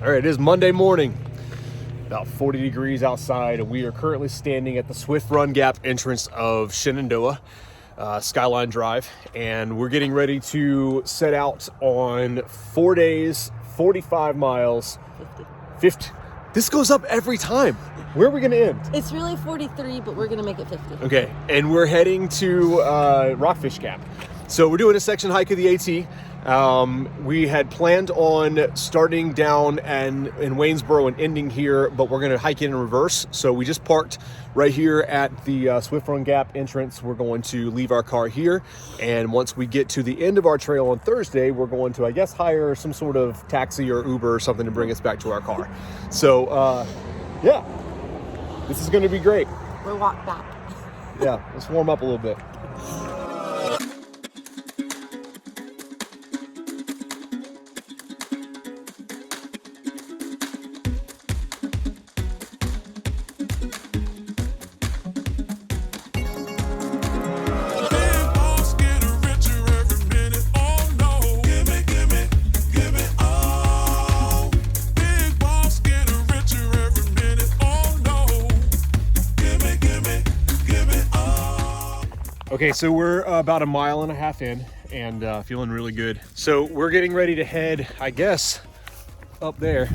All right, it is Monday morning, about 40 degrees outside, and we are currently standing at the Swift Run Gap entrance of Shenandoah Skyline Drive, and we're getting ready to set out on 4 days, 45 miles. 50. This goes up every time. Where are we going to end? It's really 43, but we're going to make it 50. Okay, and we're heading to Rockfish Gap. So we're doing a section hike of the AT. We had planned on starting down in Waynesboro and ending here, but we're going to hike in reverse. So we just parked right here at the Swift Run Gap entrance. We're going to leave our car here, and once we get to the end of our trail on Thursday, we're going to, I guess, hire some sort of taxi or Uber or something to bring us back to our car. So, yeah, this is going to be great. We'll walk back. Yeah, let's warm up a little bit. Okay, so we're about a mile and a half in and feeling really good. So we're getting ready to head, I guess, up there.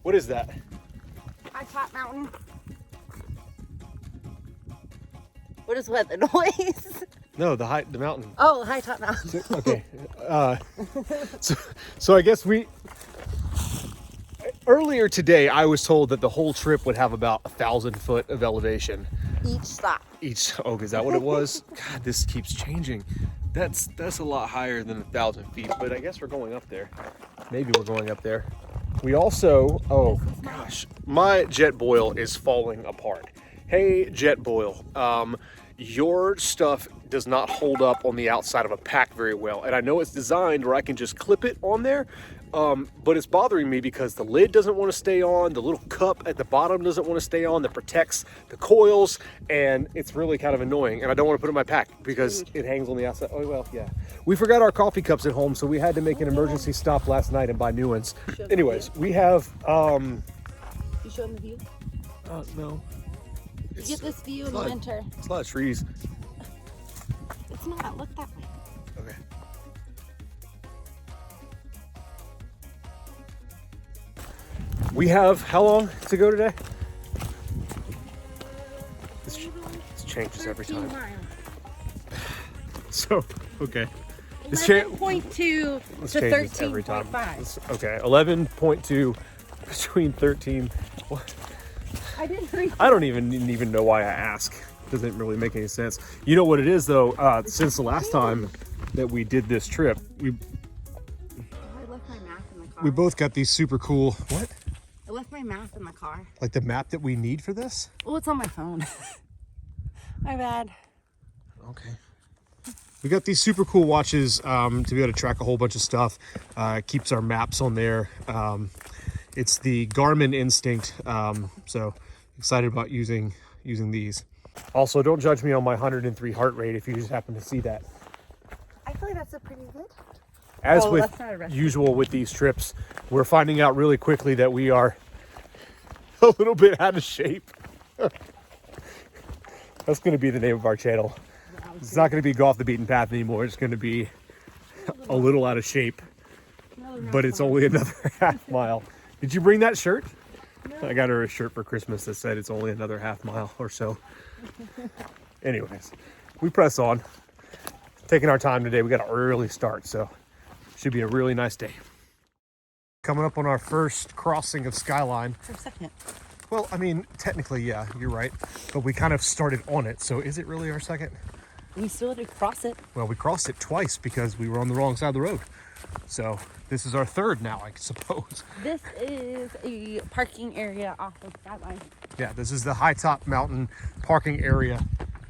What is that? High Top Mountain. What is what? The noise? No, the mountain. Oh, High Top Mountain. Okay. So I guess earlier today, I was told that the whole trip would have about 1,000 foot of elevation. Each stop. Oh, is that what it was? God, this keeps changing. That's a lot higher than 1,000 feet, but I guess we're going up there. Maybe we're going up there. We also, oh gosh, my jet boil is falling apart. Hey, jet boil, your stuff does not hold up on the outside of a pack very well. And I know it's designed where I can just clip it on there, but it's bothering me because the lid doesn't want to stay on, the little cup at the bottom doesn't want to stay on that protects the coils, and it's really kind of annoying. And I don't want to put it in my pack because it hangs on the outside. Oh, well, yeah. We forgot our coffee cups at home, so we had to make an emergency stop last night and buy new ones. Anyways, we have... You show them the view? No. You get this view in the winter. It's a lot of trees. It's not. Look that way. Okay. We have how long to go today? This changes every time. Miles. So, okay. 11.2 to changes every time. 13.5. Okay, 11.2 between 13. What? I don't even know why I ask. Doesn't really make any sense. You know what it is though? Since the last time that we did this trip, I left my map in the car. we both got these super cool. What? I left my map in the car. Like the map that we need for this? Oh, it's on my phone. My bad. Okay. We got these super cool watches to be able to track a whole bunch of stuff. Keeps our maps on there. It's the Garmin Instinct. So excited about using these. Also, don't judge me on my 103 heart rate if you just happen to see that. I feel like that's a pretty good. As with usual with these trips, we're finding out really quickly that we are a little bit out of shape. That's going to be the name of our channel. It's not going to be Go Off the Beaten Path anymore. It's going to be a little out of shape, but it's only another half mile. Did you bring that shirt? No. I got her a shirt for Christmas that said it's only another half mile or so. Anyways, we press on. Taking our time today. We got an early start, so should be a really nice day. Coming up on our first crossing of Skyline. For a second. Well, I mean, technically, yeah, you're right. But we kind of started on it, so is it really our second? We still had to cross it. Well, we crossed it twice because we were on the wrong side of the road. So this is our third now, I suppose. This is a parking area off of Skyline. Yeah, this is the High Top Mountain parking area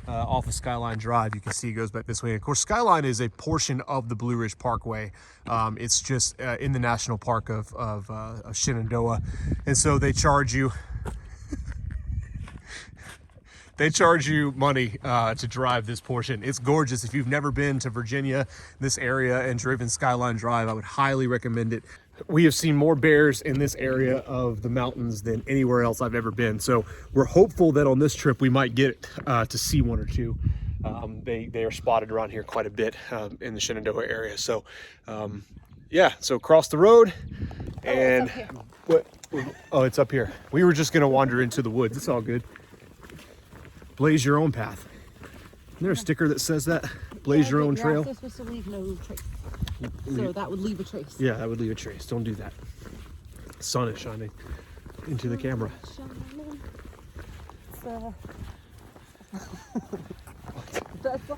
off of Skyline Drive. You can see it goes back this way. And of course, Skyline is a portion of the Blue Ridge Parkway. It's just in the national park of Shenandoah. And so they charge you They charge you money to drive this portion. It's gorgeous. If you've never been to Virginia, this area, and driven Skyline Drive, I would highly recommend it. we have seen more bears in this area of the mountains than anywhere else I've ever been. So we're hopeful that on this trip we might get to see one or two. They are spotted around here quite a bit in the Shenandoah area. So yeah, so across the road and what? Oh, it's up here. We were just gonna wander into the woods. It's all good. Blaze your own path. Isn't there a sticker that says that? Blaze your own trail. You're also supposed to leave no trace. So that would leave a trace. Yeah, that would leave a trace. Don't do that. The sun is shining into the camera.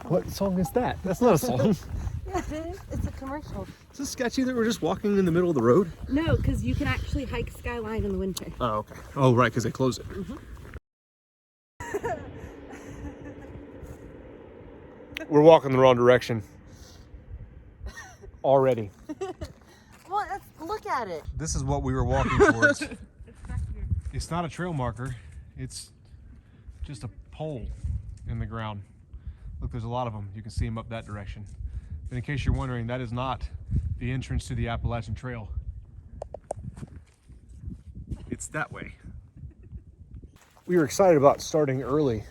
What song is that? That's not a song. Yeah, it is. It's a commercial. Is this sketchy that we're just walking in the middle of the road? No, because you can actually hike Skyline in the winter. Oh, okay. Oh, right, because they close it. We're walking the wrong direction. Already. Well, look at it. This is what we were walking towards. It's back here. It's not a trail marker. It's just a pole in the ground. Look, there's a lot of them. You can see them up that direction. But in case you're wondering, that is not the entrance to the Appalachian Trail. It's that way. We were excited about starting early,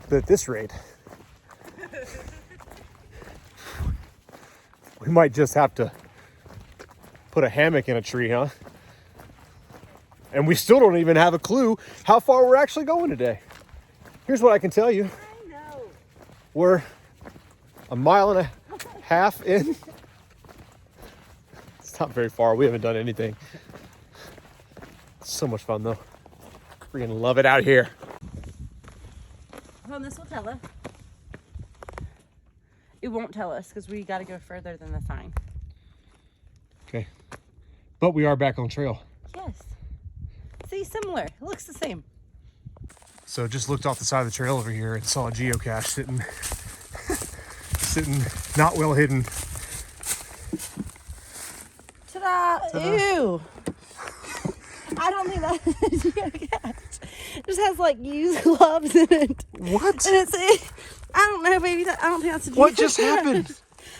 but at this rate, we might just have to put a hammock in a tree, huh? And we still don't even have a clue how far we're actually going today. Here's what I can tell you. I know. We're a mile and a half in. It's not very far. We haven't done anything. It's so much fun though. Freaking love it out here. Well, this will tell us. It won't tell us because we got to go further than the sign. Okay. But we are back on trail. Yes. See, similar. It looks the same. So just looked off the side of the trail over here and saw a geocache sitting sitting not well hidden. Ta-da! Ew! I don't think that's a geocache. It just has like used gloves in it. What? And it's, I don't know, baby. I don't think that's a geocache. What just happened?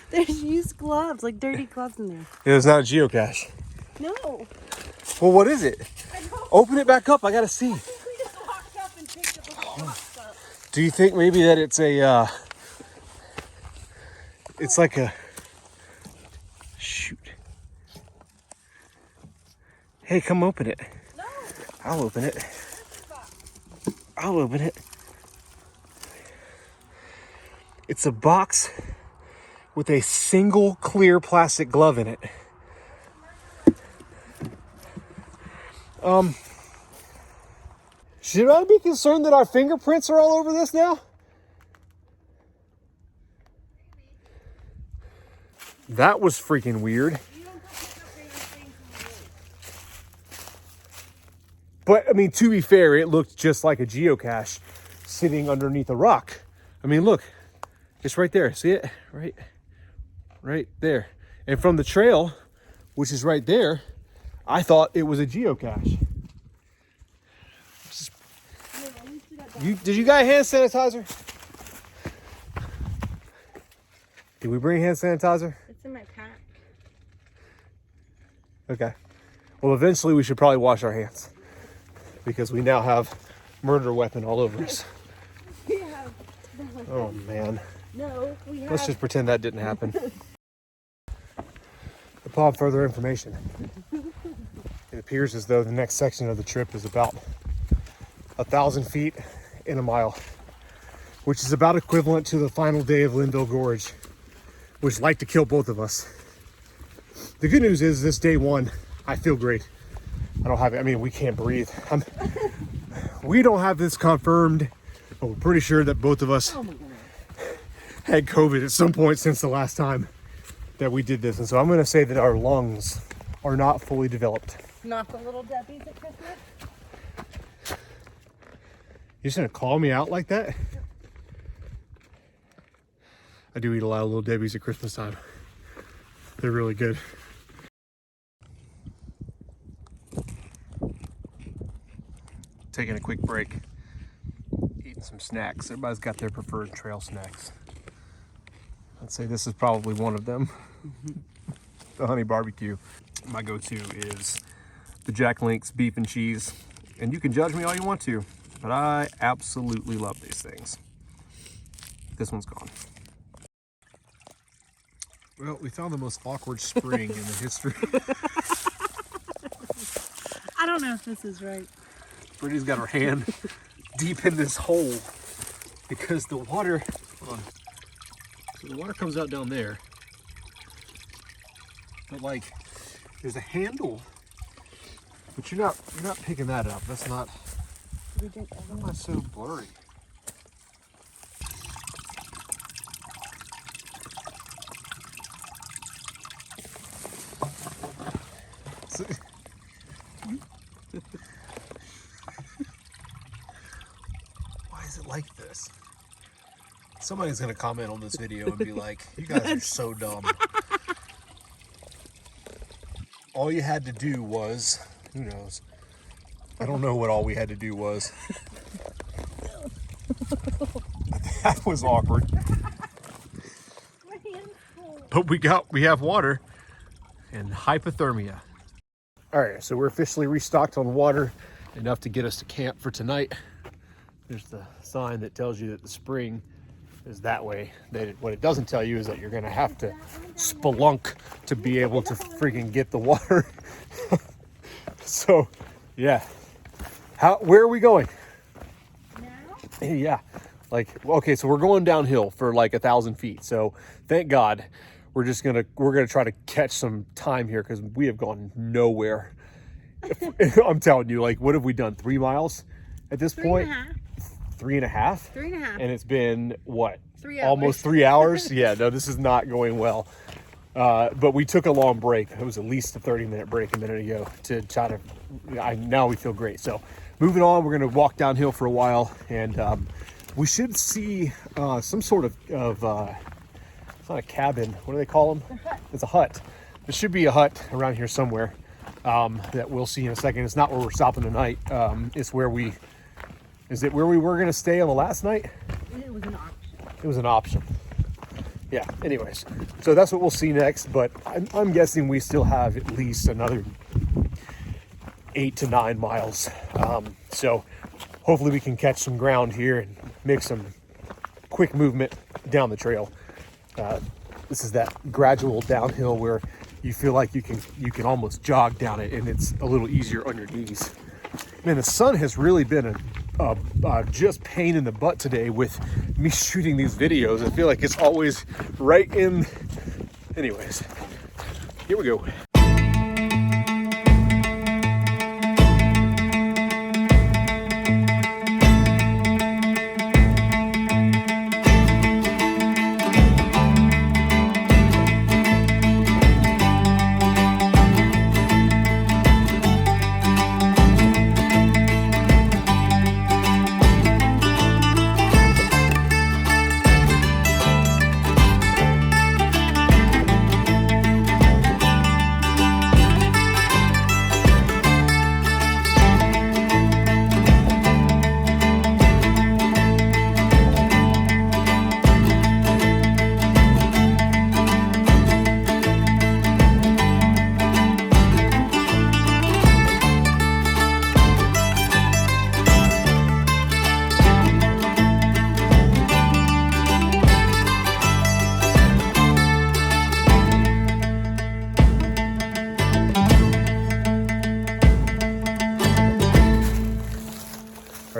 There's used gloves, like dirty gloves in there. It was not a geocache. No. Well, what is it? Open it back up. I gotta see. We just walked up and picked it up. Do you think maybe that it's a, it's like a, shoot. Hey, come open it. No. I'll open it. I'll open it. It's a box with a single clear plastic glove in it. Should I be concerned that our fingerprints are all over this now? That was freaking weird. But, I mean, to be fair, it looked just like a geocache sitting underneath a rock. I mean, look, it's right there. See it? Right there. And from the trail, which is right there, I thought it was a geocache. Did you got hand sanitizer? Did we bring hand sanitizer? It's in my pack. Okay. Well, eventually we should probably wash our hands because we now have murder weapon all over us. We have. Oh man. No, we have. Let's just pretend that didn't happen. Upon further information, it appears as though the next section of the trip is about 1,000 feet in a mile, which is about equivalent to the final day of Linville Gorge, which like to kill both of us. The good news is this day one, I feel great. I don't have it. I mean, we can't breathe. We don't have this confirmed, but we're pretty sure that both of us had COVID at some point since the last time that we did this. And so I'm going to say that our lungs are not fully developed. Not the little Debbie's at Christmas? You're just going to call me out like that? I do eat a lot of Little Debbie's at Christmas time. They're really good. Taking a quick break, eating some snacks. Everybody's got their preferred trail snacks. I'd say this is probably one of them. The honey barbecue. my go-to is the Jack Link's beef and cheese. And you can judge me all you want to, but I absolutely love these things. This one's gone. Well, we found the most awkward spring in the history. I don't know if this is right. Brittany's got her hand deep in this hole because the water, hold on. So the water comes out down there, but like there's a handle, but you're not picking that up. That's not. Why am I so blurry? Why is it like this? Somebody's gonna comment on this video and be like, you guys are so dumb. All you had to do was, who knows? I don't know what all we had to do was. That was awkward. But we have water and hypothermia. All right, so we're officially restocked on water, enough to get us to camp for tonight. There's the sign that tells you that the spring is that way. What it doesn't tell you is that you're gonna have to spelunk to be able to freaking get the water. So, yeah. Where are we going? Now? Yeah. Like, okay, so we're going downhill for like 1,000 feet. So thank God we're gonna try to catch some time here because we have gone nowhere. I'm telling you, like, what have we done? 3 miles at this point? 3.5? 3.5. And it's been what? 3 hours. Almost 3 hours? Yeah, no, this is not going well. But we took a long break. It was at least a 30-minute break a minute ago to try to, now we feel great. So moving on, we're going to walk downhill for a while, and we should see some sort of it's not a cabin. What do they call them? It's a hut. There should be a hut around here somewhere that we'll see in a second. It's not where we're stopping tonight. It's where is it where we were going to stay on the last night? It was an option. It was an option. Yeah, anyways. So that's what we'll see next, but I'm guessing we still have at least another 8 to 9 miles. So hopefully we can catch some ground here and make some quick movement down the trail. This is that gradual downhill where you feel like you can almost jog down it, and it's a little easier on your knees. Man, the sun has really been a just pain in the butt today with me shooting these videos. I feel like it's always right in. Anyways, here we go.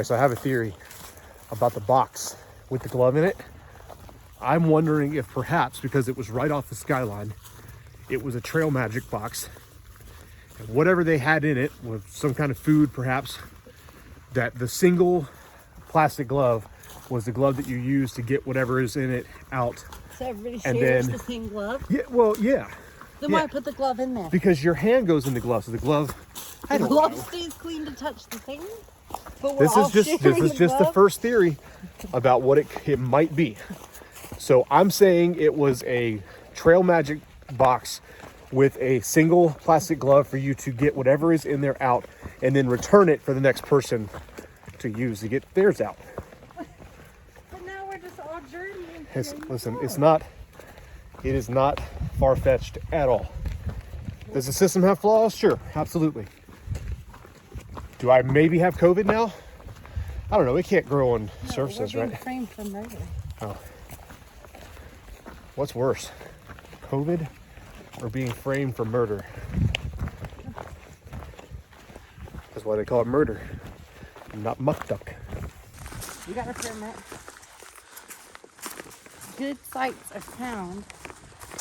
So I have a theory about the box with the glove in it. I'm wondering if perhaps, because it was right off the skyline, it was a Trail Magic box. And whatever they had in it was some kind of food, perhaps, that the single plastic glove was the glove that you use to get whatever is in it out. So everybody And shares then- the same glove? Yeah, well, yeah. Then Yeah. why put the glove in there? Because your hand goes in the glove, so the glove, I The don't glove know. stays clean to touch the thing? But we're This all is just sharing the glove? first theory about what it might be. So I'm saying it was a Trail Magic box with a single plastic glove for you to get whatever is in there out, and then return it for the next person to use to get theirs out. But now we're just all journeying. Listen, it is not far-fetched at all. Does the system have flaws? Sure, absolutely. Do I maybe have COVID now? I don't know. It can't grow on surfaces, we're being right? framed for murder. Oh. What's worse, COVID or being framed for murder? That's why they call it murder, not muck duck. You got a permit. Good sites are found,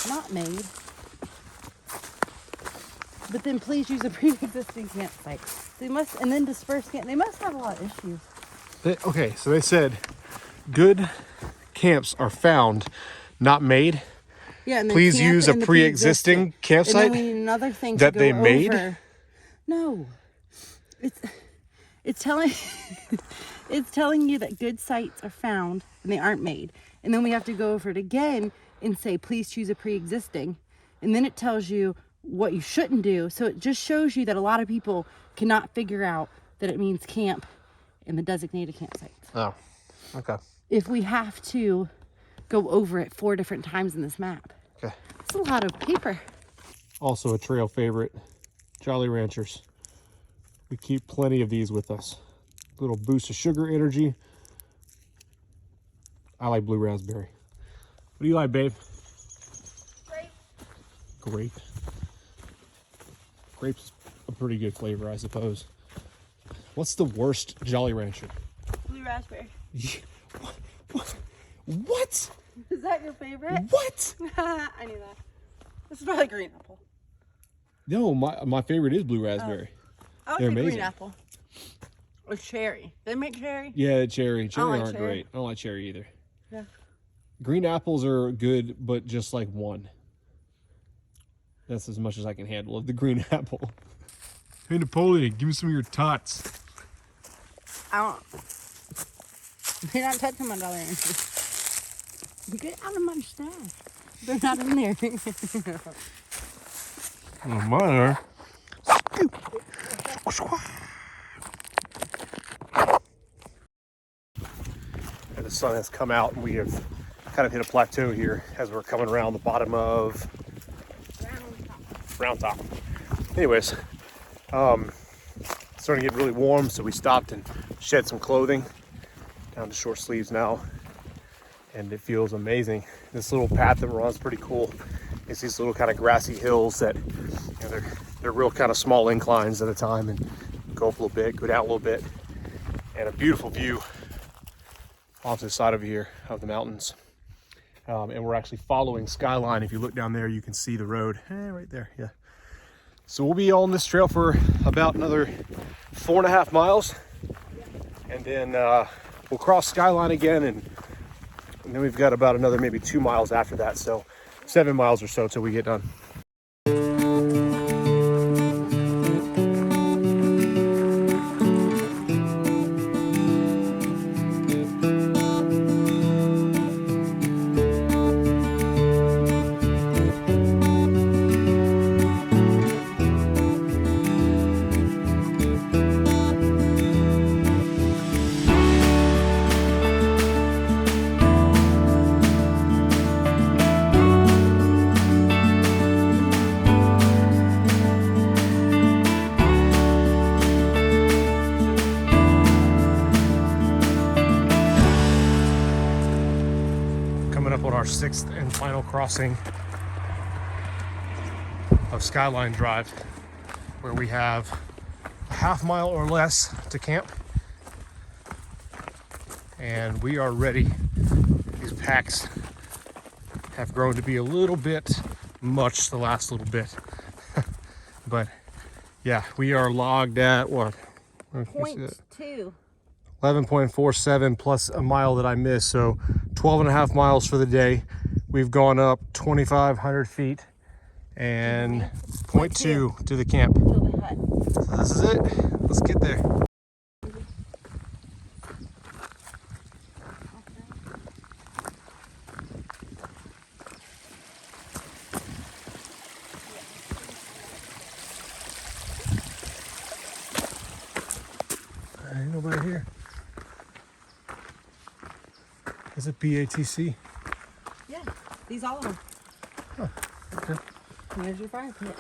not made. But then please use a pre-existing campsite. They must, and then disperse camp. They must have a lot of issues. Okay, so they said good camps are found, not made. Yeah, and then Please camp use a and the pre-existing campsite and then we need another thing that to go they made. over. No, it's telling it's telling you that good sites are found and they aren't made, and then we have to go over it again and say please choose a pre-existing, and then it tells you what you shouldn't do. So it just shows you that a lot of people cannot figure out that it means camp in the designated campsites. Oh, okay. If we have to go over it 4 different times in this map. Okay. It's a lot of paper. Also a trail favorite, Jolly Ranchers. We keep plenty of these with us. Little boost of sugar energy. I like blue raspberry. What do you like, babe? Grape. Grape. Grape's a pretty good flavor, I suppose. What's the worst Jolly Rancher? Blue raspberry. What? Is that your favorite? What? I knew that. This is probably green apple. No, my favorite is blue raspberry. I would They're say green amazing. apple. Or cherry. They make cherry? Yeah, cherry. Cherry like aren't cherry. great. I don't like cherry either. Yeah. Green apples are good, but just like one. That's as much as I can handle of the green apple. Hey, Napoleon, give me some of your tots. I don't. You're not touching my dollar entry. Get out of my stash. They're not in there. Oh, mine are. And the sun has come out, and we have kind of hit a plateau here as we're coming around the bottom of Round Top. Anyways, it's starting to get really warm, so we stopped and shed some clothing down to short sleeves now, and it feels amazing. This little path that we're on is pretty cool. It's these little kind of grassy hills that, you know, they're real kind of small inclines at a time, and go up a little bit, go down a little bit, and a beautiful view off to the side over here of the mountains. And we're actually following Skyline. If you look down there, you can see the road right there. Yeah. So we'll be on this trail for about another 4.5 miles, and then we'll cross Skyline again, and then we've got about another maybe 2 miles after that. So 7 miles or so till we get done. Up on our 6th and final crossing of Skyline Drive, where we have a half mile or less to camp, and we are ready. These packs have grown to be a little bit much the last little bit, but yeah, we are logged at what? 0.2. 11.47 plus a mile that I missed, so 12.5 miles for the day. We've gone up 2,500 feet and 0.2 to the camp. To the hut. So this is it. Let's get there. Ain't nobody here. Is it BATC? Yeah, these all of them. Oh, okay. There's your fire pit.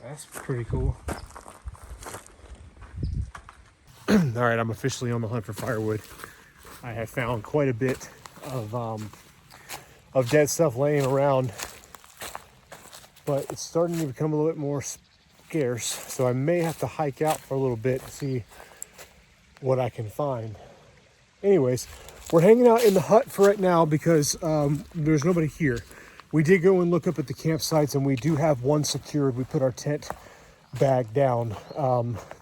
That's pretty cool. All right, I'm officially on the hunt for firewood. I have found quite a bit of dead stuff laying around, but it's starting to become a little bit more scarce. So I may have to hike out for a little bit to see what I can find. Anyways, we're hanging out in the hut for right now because there's nobody here. We did go and look up at the campsites, and we do have one secured. We put our tent bag down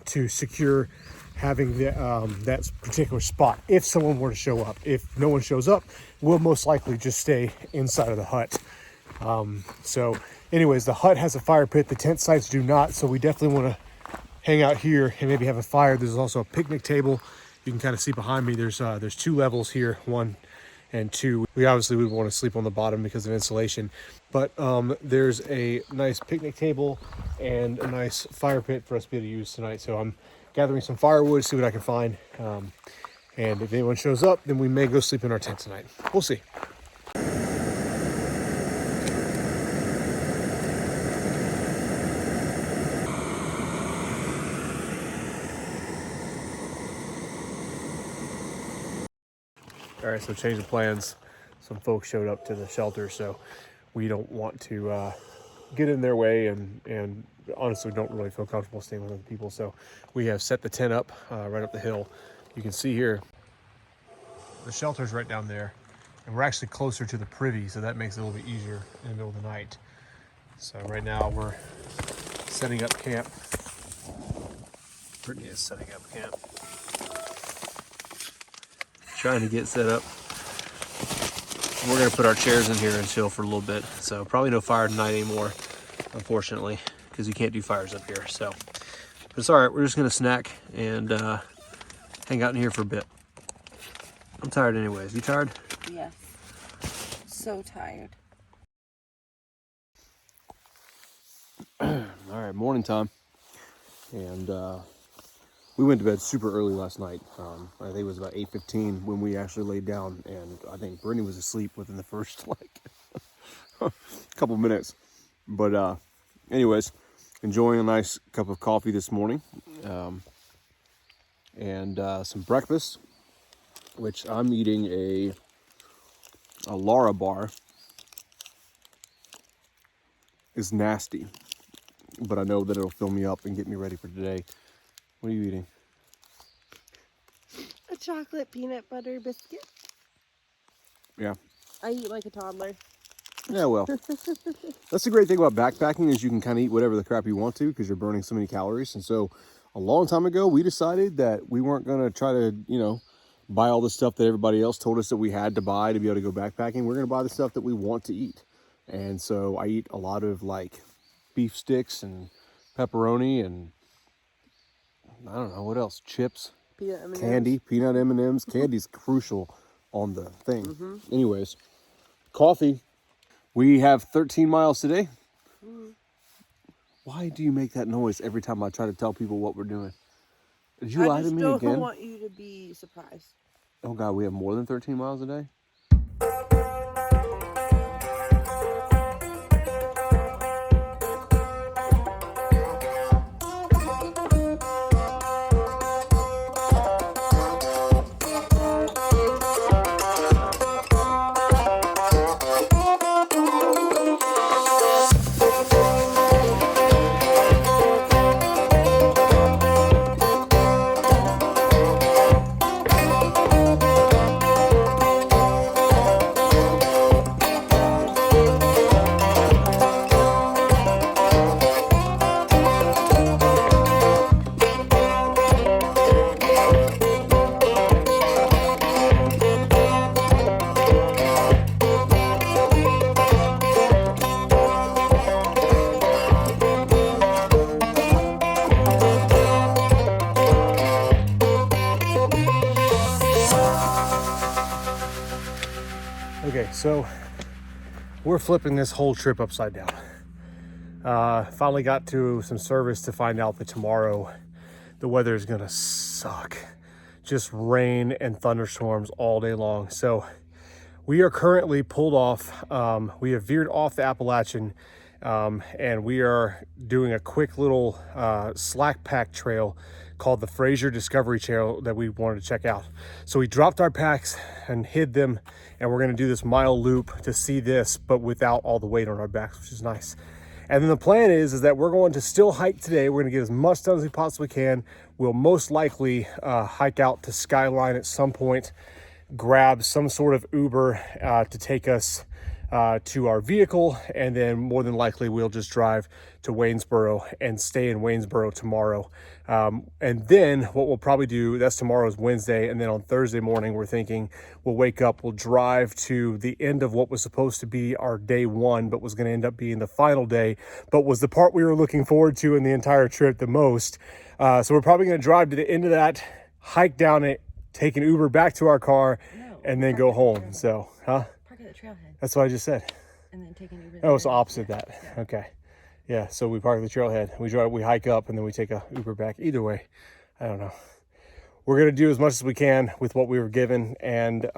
to secure having that particular spot if someone were to show up. If no one shows up, we'll most likely just stay inside of the hut. So anyways, the hut has a fire pit. The tent sites do not, so we definitely want to hang out here and maybe have a fire. There's also a picnic table. You can kind of see behind me, there's 2 levels here, 1 and 2. We obviously would want to sleep on the bottom because of insulation, but there's a nice picnic table and a nice fire pit for us to be able to use tonight. So I'm gathering some firewood, see what I can find. And if anyone shows up, then we may go sleep in our tent tonight. We'll see. All right, so change of plans. Some folks showed up to the shelter, so we don't want to get in their way, and honestly don't really feel comfortable staying with other people. So we have set the tent up right up the hill. You can see here, the shelter's right down there, and we're actually closer to the privy, so that makes it a little bit easier in the middle of the night. So right now we're setting up camp. Brittany is setting up camp. Trying to get set up. We're gonna put our chairs in here and chill for a little bit. So probably no fire tonight anymore, unfortunately, because you can't do fires up here. So, but it's all right. We're just gonna snack and hang out in here for a bit. I'm tired anyways. You tired? Yes. So tired. All right, morning time. And we went to bed super early last night. I think it was about 8:15 when we actually laid down, and I think Brittany was asleep within the first couple minutes. But anyways, enjoying a nice cup of coffee this morning, and some breakfast, which I'm eating a Lara bar. It's nasty, but I know that it'll fill me up and get me ready for today. What are you eating? A chocolate peanut butter biscuit. Yeah. I eat like a toddler. Yeah, well, that's the great thing about backpacking is you can kind of eat whatever the crap you want to because you're burning so many calories. And so a long time ago, we decided that we weren't going to try to, buy all the stuff that everybody else told us that we had to buy to be able to go backpacking. We're going to buy the stuff that we want to eat. And so I eat a lot of like beef sticks and pepperoni and I don't know what else, chips, Peanut M&Ms. candy, peanut M&Ms. Candy's crucial on the thing. Anyways, coffee. We have 13 miles today. Why do you make that noise every time I try to tell people what we're doing? Did you lie to me again? I just don't want you to be surprised. Oh God, we have more than 13 miles a day? Okay, so we're flipping this whole trip upside down. Finally got to some service to find out that tomorrow the weather is gonna suck. Just rain and thunderstorms all day long. So we are currently pulled off. We have veered off the Appalachian and we are doing a quick little slack pack trail called the Fraser Discovery Trail that we wanted to check out. So we dropped our packs and hid them, and we're gonna do this mile loop to see this, but without all the weight on our backs, which is nice. And then the plan is that we're going to still hike today. We're gonna get as much done as we possibly can. We'll most likely hike out to Skyline at some point, grab some sort of Uber to take us to our vehicle, and then more than likely we'll just drive to Waynesboro and stay in Waynesboro tomorrow. And then what we'll probably do, that's tomorrow's Wednesday, and then on Thursday morning we're thinking we'll wake up, we'll drive to the end of what was supposed to be our day one, but was going to end up being the final day, but was the part we were looking forward to in the entire trip the most. So we're probably going to drive to the end of that, hike down it, take an Uber back to our car, and then go home. So, Park at the trailhead. That's what I just said. And then take an Uber. Oh, it's opposite that. Yeah. Okay. Yeah, so we park at the trailhead. We hike up, and then we take a Uber back. Either way, I don't know. We're going to do as much as we can with what we were given, and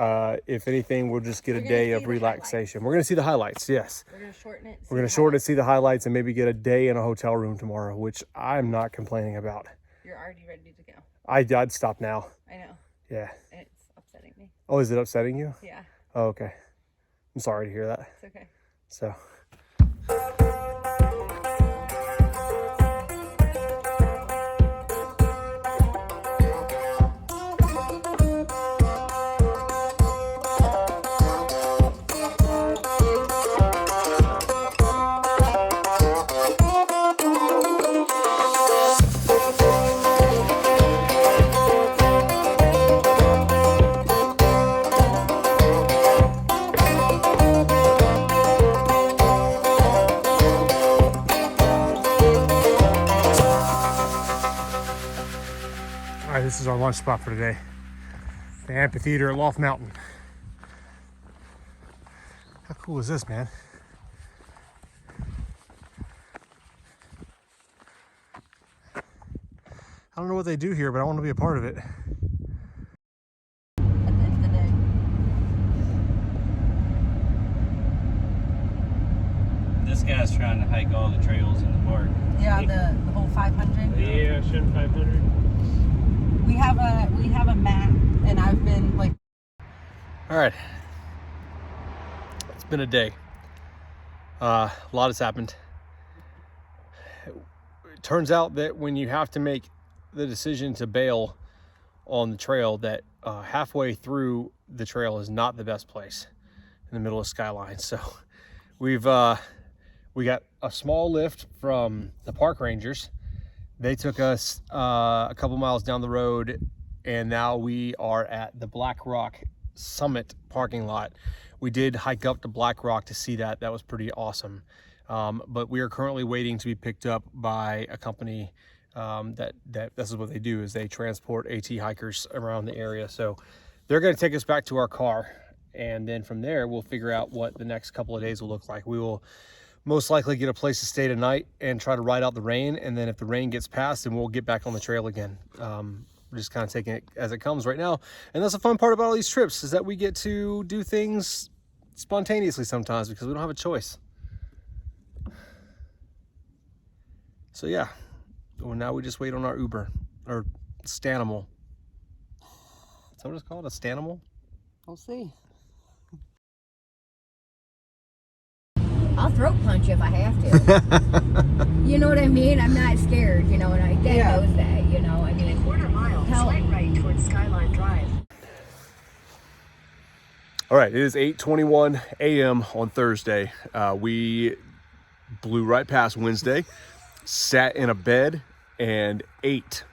if anything, we'll just get a day of relaxation. We're going to see the highlights, yes. We're going to shorten it. We're going to shorten it, see the highlights, and maybe get a day in a hotel room tomorrow, which I'm not complaining about. You're already ready to go. I'd stop now. I know. Yeah. And it's upsetting me. Oh, is it upsetting you? Yeah. Oh, okay. I'm sorry to hear that. It's okay. So. All right, this is our lunch spot for today. The amphitheater at Loft Mountain. How cool is this, man? I don't know what they do here, but I want to be a part of it. At the end of the day. This guy's trying to hike all the trails in the park. Yeah, the whole 500. Yeah, Shen 500. We have a map, and I've been like. All right. It's been a day. A lot has happened. It turns out that when you have to make the decision to bail on the trail, that halfway through the trail is not the best place in the middle of Skyline. So we got a small lift from the park rangers. They took us a couple miles down the road, and now we are at the Black Rock Summit parking lot. We did hike up to Black Rock to see that. That was pretty awesome. But we are currently waiting to be picked up by a company that this is what they do, is they transport AT hikers around the area. So they're going to take us back to our car, and then from there we'll figure out what the next couple of days will look like. We will most likely get a place to stay tonight and try to ride out the rain, and then if the rain gets past, then we'll get back on the trail again. We're just kind of taking it as it comes right now, and that's the fun part about all these trips, is that we get to do things spontaneously sometimes because we don't have a choice. So yeah, well, now we just wait on our Uber, or Stanimal. Is that what it's called, a Stanimal? We'll see. I'll throat punch if I have to. You know what I mean? I'm not scared, you know, and Dad knows that, you know. I mean, In a quarter mile, slight right towards Skyline Drive. All right, it is 8:21 a.m. on Thursday. We blew right past Wednesday, sat in a bed, and ate.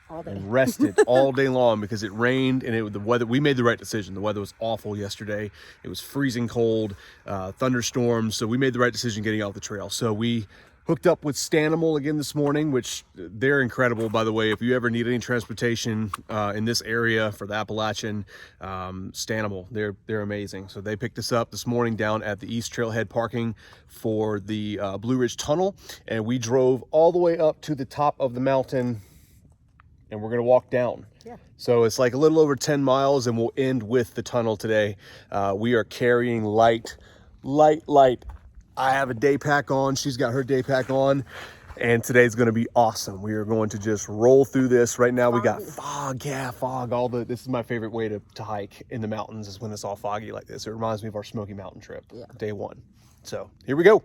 And rested all day long because it rained, and the weather, we made the right decision. The weather was awful yesterday. It was freezing cold, thunderstorms. So we made the right decision getting off the trail. So we hooked up with Stanimal again this morning, which they're incredible, by the way. If you ever need any transportation in this area for the Appalachian, Stanimal, they're amazing. So they picked us up this morning down at the East Trailhead parking for the Blue Ridge Tunnel, and we drove all the way up to the top of the mountain, and we're gonna walk down. Yeah. So it's like a little over 10 miles, and we'll end with the tunnel today. We are carrying light I have a day pack on. She's got her day pack on. And today's going to be awesome. We are going to just roll through this. Right now we got fog. Yeah, fog. This is my favorite way to hike in the mountains is when it's all foggy like this. It reminds me of our Smoky Mountain trip, day one. So here we go.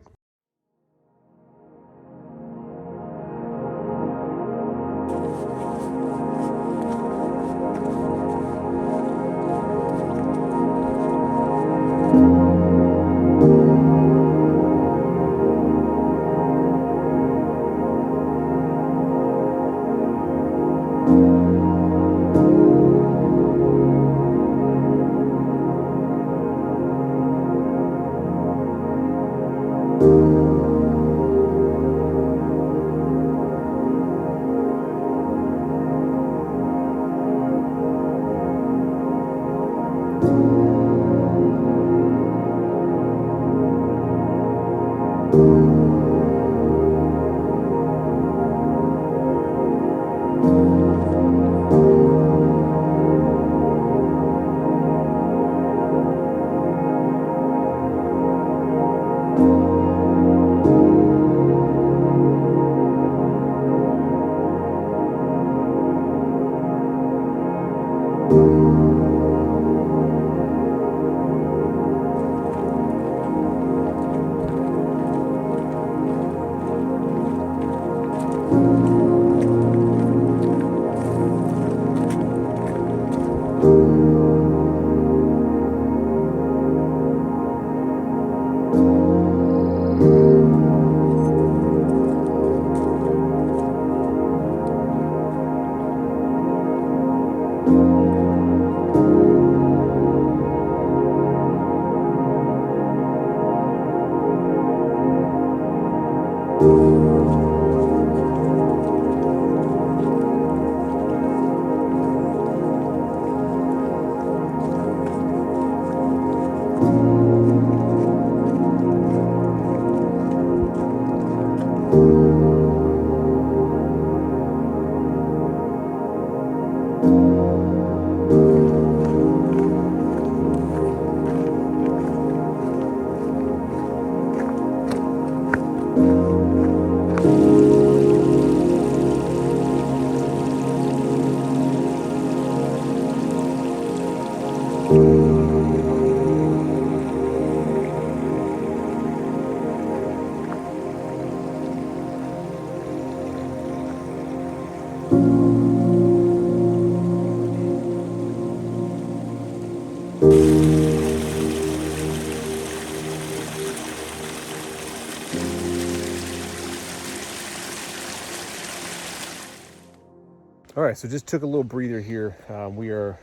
All right, so just took a little breather here. We are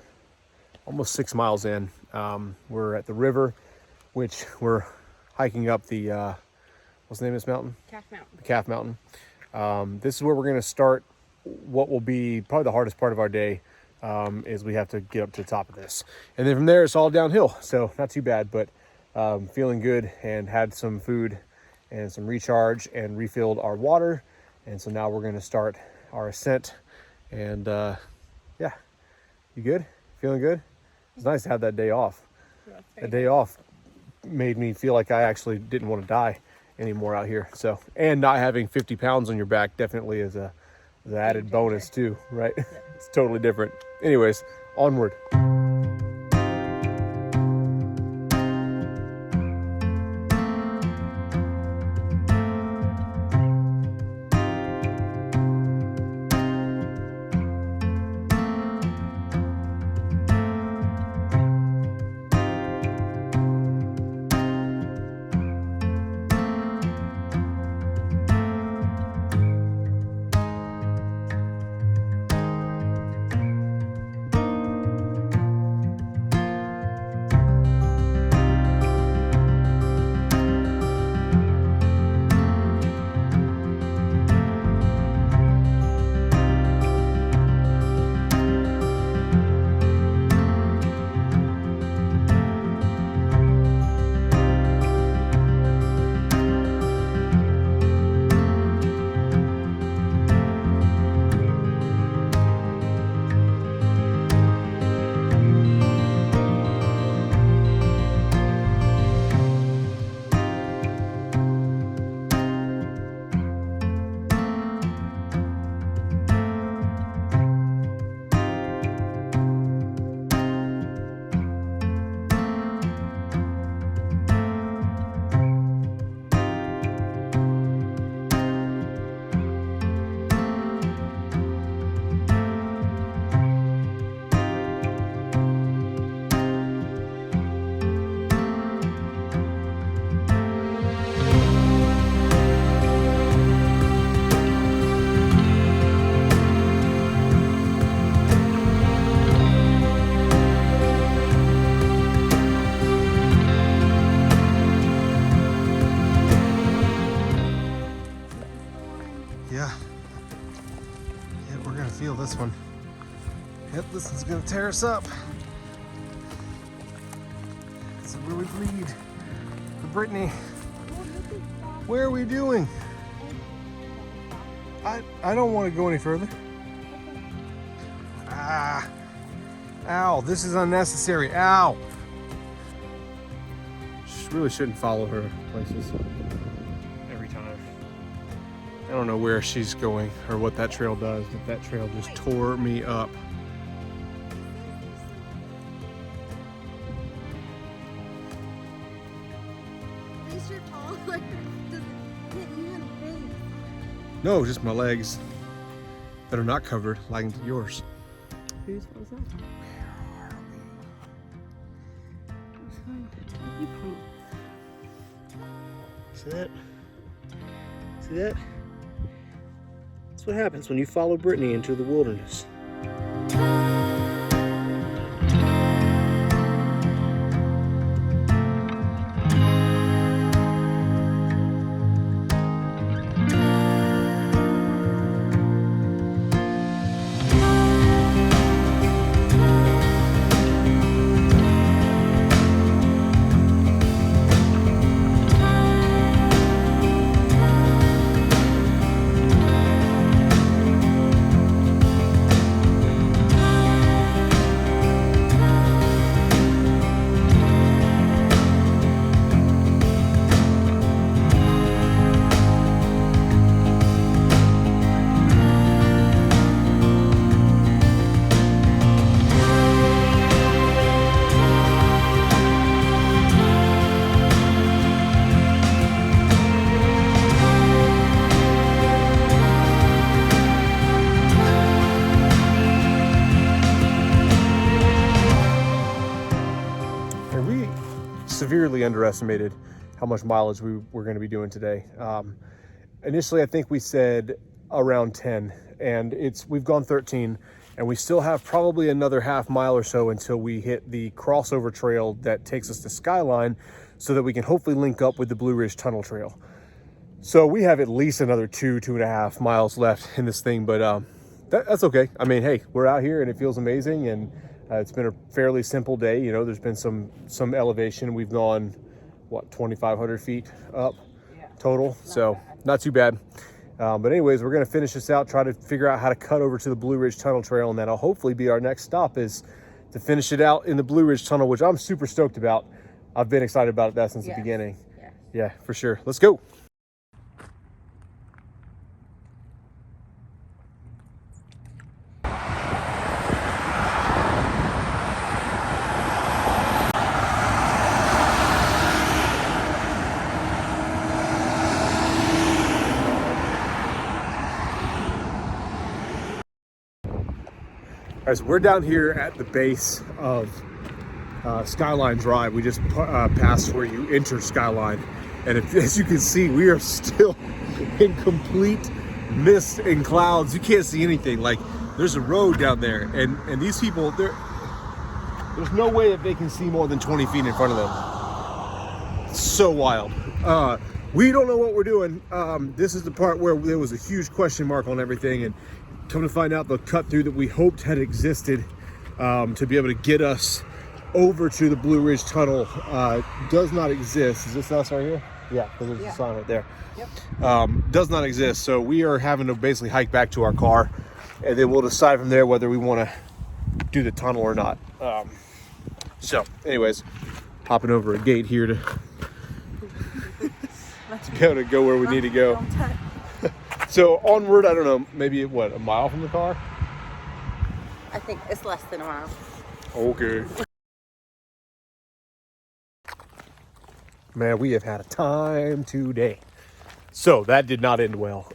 almost 6 miles in. We're at the river, which we're hiking up the, what's the name of this mountain? Calf Mountain. The Calf Mountain. This is where we're going to start what will be probably the hardest part of our day, is we have to get up to the top of this. And then from there, it's all downhill. So not too bad, but feeling good and had some food and some recharge and refilled our water. And so now we're going to start our ascent. And yeah, you good? Feeling good? It's nice to have that day off. That day off made me feel like I actually didn't want to die anymore out here. So, and not having 50 pounds on your back definitely is an added bonus too, right? It's totally different. Anyways, onward. I feel this one. Yep, this one's gonna tear us up. It's a really bleed for Brittany. Where are we doing? I don't want to go any further. Ah, ow, this is unnecessary, ow. Really shouldn't follow her places every time. I don't know where she's going or what that trail does, but that trail just tore me up. At least you're tall. Like, doesn't hit you in the face. No, just my legs that are not covered like yours. Whose was that? You point. See that? See that? That's what happens when you follow Brittany into the wilderness. Severely underestimated how much mileage we were going to be doing today. Initially, I think we said around 10, and we've gone 13, and we still have probably another half mile or so until we hit the crossover trail that takes us to Skyline, so that we can hopefully link up with the Blue Ridge Tunnel Trail. So we have at least another 2.5 miles left in this thing, but that's okay. I mean, hey, we're out here and it feels amazing, and it's been a fairly simple day. You know, there's been some elevation. We've gone, what, 2,500 feet up total, so not too bad. But anyways, we're going to finish this out, try to figure out how to cut over to the Blue Ridge Tunnel Trail, and that'll hopefully be our next stop, is to finish it out in the Blue Ridge Tunnel, which I'm super stoked about. I've been excited about that since the beginning. Yeah, for sure. Let's go. All right, so we're down here at the base of Skyline Drive. We just passed where you enter Skyline, and as you can see, we are still in complete mist and clouds. You can't see anything. Like, there's a road down there, and these people, there's no way that they can see more than 20 feet in front of them. It's so wild. We don't know what we're doing. This is the part where there was a huge question mark on everything, and come to find out, the cut through that we hoped had existed to be able to get us over to the Blue Ridge Tunnel does not exist. Is this us right here? Yeah, because there's a sign right there. Yep. Does not exist. So we are having to basically hike back to our car, and then we'll decide from there whether we want to do the tunnel or not. So anyways, hopping over a gate here to go where we need to go. So onward, I don't know, maybe what, a mile from the car? I think it's less than a mile. Okay. Man, we have had a time today. So that did not end well.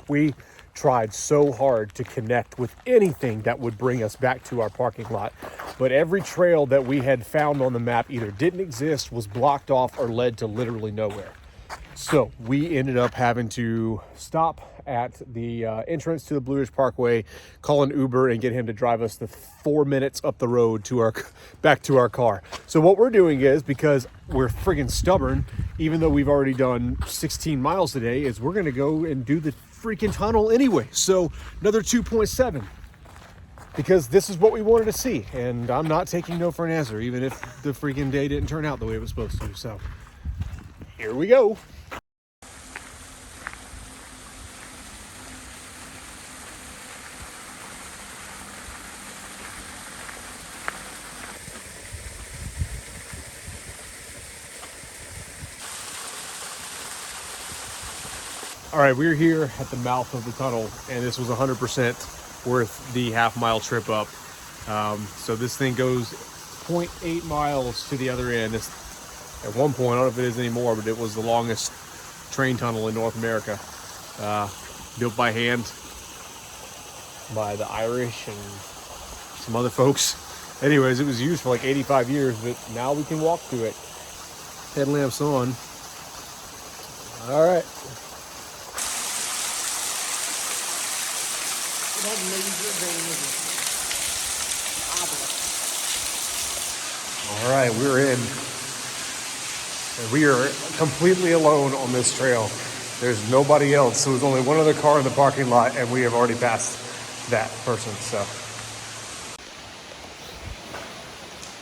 We tried so hard to connect with anything that would bring us back to our parking lot, but every trail that we had found on the map either didn't exist, was blocked off, or led to literally nowhere. So we ended up having to stop at the entrance to the Blue Ridge Parkway, call an Uber, and get him to drive us the 4 minutes up the road to back to our car. So what we're doing is, because we're friggin' stubborn, even though we've already done 16 miles today, is we're going to go and do the freaking tunnel anyway. So another 2.7, because this is what we wanted to see. And I'm not taking no for an answer, even if the freaking day didn't turn out the way it was supposed to. So here we go. All right, we're here at the mouth of the tunnel, and this was 100% worth the half-mile trip up. So this thing goes 0.8 miles to the other end. It's, at one point, I don't know if it is anymore, but it was the longest train tunnel in North America. Built by hand by the Irish and some other folks. Anyways, it was used for like 85 years, but now we can walk through it. Headlamps on. All right. All right, we're in. And we are completely alone on this trail. There's nobody else. So there's only one other car in the parking lot, and we have already passed that person. So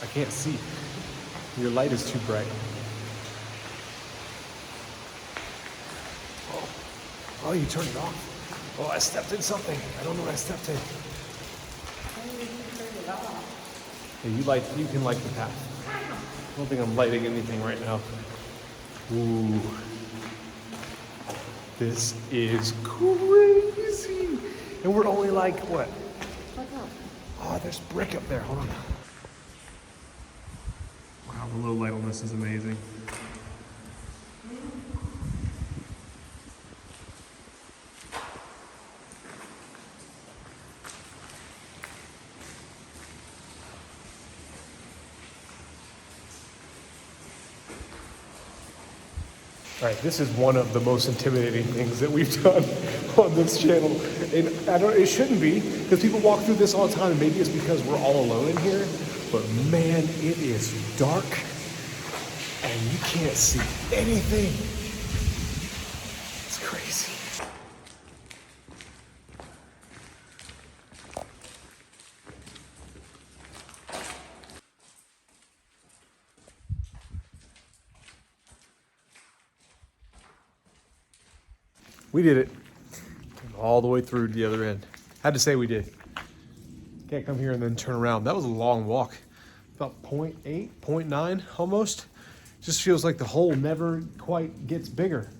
I can't see. Your light is too bright. Oh, you turned it off. Oh, I stepped in something. I don't know what I stepped in. Yeah, you can light the path. I don't think I'm lighting anything right now. Ooh. This is crazy. And we're only like, what? Oh, there's brick up there. Hold on. Wow, the low light on this is amazing. All right, this is one of the most intimidating things that we've done on this channel. And it shouldn't be, because people walk through this all the time, and maybe it's because we're all alone in here, but man, it is dark, and you can't see anything. It's crazy. We did it. Came all the way through to the other end. Had to say we did. Can't come here and then turn around. That was a long walk. About 0.8, 0.9 almost. Just feels like the hole never quite gets bigger.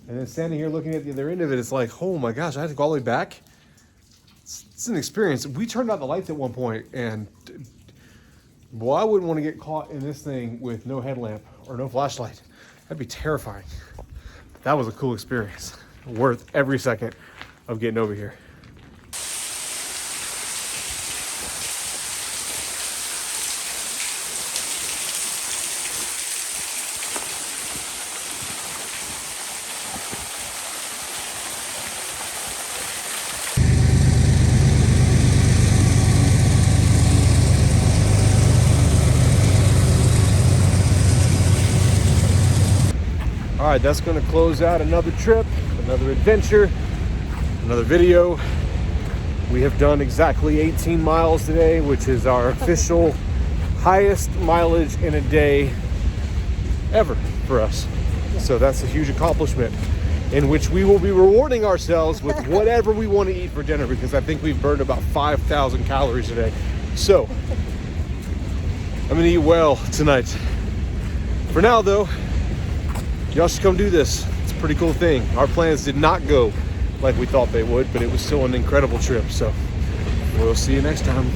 And then standing here looking at the other end of it, it's like, oh my gosh, I had to go all the way back. It's an experience. We turned out the lights at one point, and boy, I wouldn't want to get caught in this thing with no headlamp or no flashlight. That'd be terrifying. That was a cool experience. Worth every second of getting over here. All right, that's gonna close out another trip, another adventure, another video. We have done exactly 18 miles today, which is our official highest mileage in a day ever for us. So that's a huge accomplishment, in which we will be rewarding ourselves with whatever we want to eat for dinner, because I think we've burned about 5,000 calories today. So I'm gonna eat well tonight. For now though, y'all should come do this. It's a pretty cool thing. Our plans did not go like we thought they would, but it was still an incredible trip. So we'll see you next time.